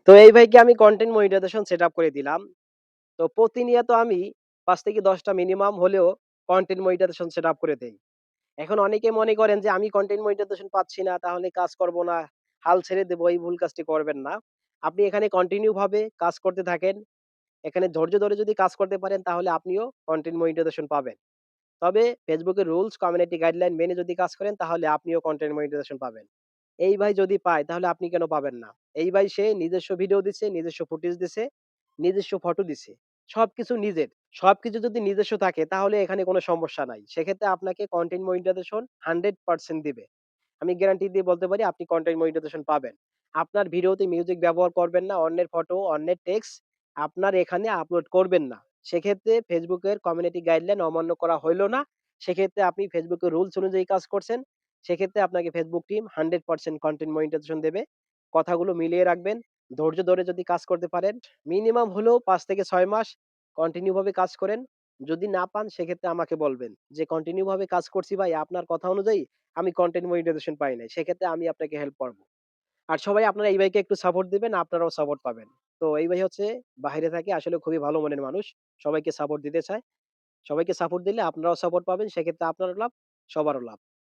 তো এই ভাইকে আমি কনটেন্ট মনিটাইজেশন সেটআপ করে দিলাম। তো প্রতিনিয়ত আমি ৫ থেকে ১০ টা মিনিমাম হলেও কনটেন্ট মনিটাইজেশন সেটআপ করে দেই। এখন অনেকে মনে করেন যে আমি কনটেন্ট মনিটাইজেশন পাচ্ছি না, তাহলে কাজ করব না, হাল ছেড়ে দেব। এই ভুল কাজটি করবেন না। আপনি এখানে কন্টিনিউ ভাবে কাজ করতে থাকেন। এখানে ধৈর্য ধরে যদি কাজ করতে পারেন তাহলে আপনিও কনটেন্ট মনিটাইজেশন পাবেন। তবে Facebook এর রুলস, কমিউনিটি গাইডলাইন মেনে যদি কাজ করেন তাহলে আপনিও কনটেন্ট মনিটাইজেশন পাবেন। এই ভাই যদি পায় তাহলে আপনি কেন পাবেন না? এই ভাই সে নিজস্ব ভিডিও দিছে, নিজস্ব ফুটেজ দিছে, নিজস্ব ফটো দিছে। সবকিছু নিজের। সবকিছু যদি নিজস্ব থাকে তাহলে এখানে কোনো সমস্যা নাই। সেক্ষেত্রে আপনাকে কনটেন্ট মনিটাইজেশন 100% দিবে। আমি গ্যারান্টি দিয়ে বলতে পারি আপনি কনটেন্ট মনিটাইজেশন পাবেন। আপনার ভিডিওতে মিউজিক ব্যবহার করবেন না, অন্যের ফটো, অন্যের টেক্সট আপনার এখানে আপলোড করবেন না। সেক্ষেত্রে Facebook এর কমিউনিটি গাইডলাইন অমান্য করা হইল না। সেক্ষেত্রে আপনি Facebook এর রুলস অনুযায়ী কাজ করছেন। সেক্ষেত্রে আপনাকে Facebook টিম 100% কনটেন্ট মনিটাইজেশন দেবে। কথাগুলো মিলিয়ে রাখবেন। ধৈর্য ধরে যদি কাজ করতে পারেন, মিনিমাম হলেও ৫ থেকে ৬ মাস কন্টিনিউ ভাবে কাজ করেন। যদি না পান সেক্ষেত্রে আমাকে বলবেন যে, "কন্টিনিউ ভাবে কাজ করছি ভাই, আপনার কথা অনুযায়ী আমি কনটেন্ট মনিটাইজেশন পাই নাই।" সেক্ষেত্রে আমি আপনাকে হেল্প করব। আর সবাই আপনারা এই ভাইকে একটু সাপোর্ট দিবেন, আপনারাও সাপোর্ট পাবেন। তো এই ভাই হচ্ছে বাহিরে থাকে, আসলে খুবই ভালো মনের মানুষ। সবাইকে সাপোর্ট দিতে চায়। সবাইকে সাপোর্ট দিলে আপনারাও সাপোর্ট পাবেন। সেক্ষেত্রে আপনারও লাভ, সবারও লাভ।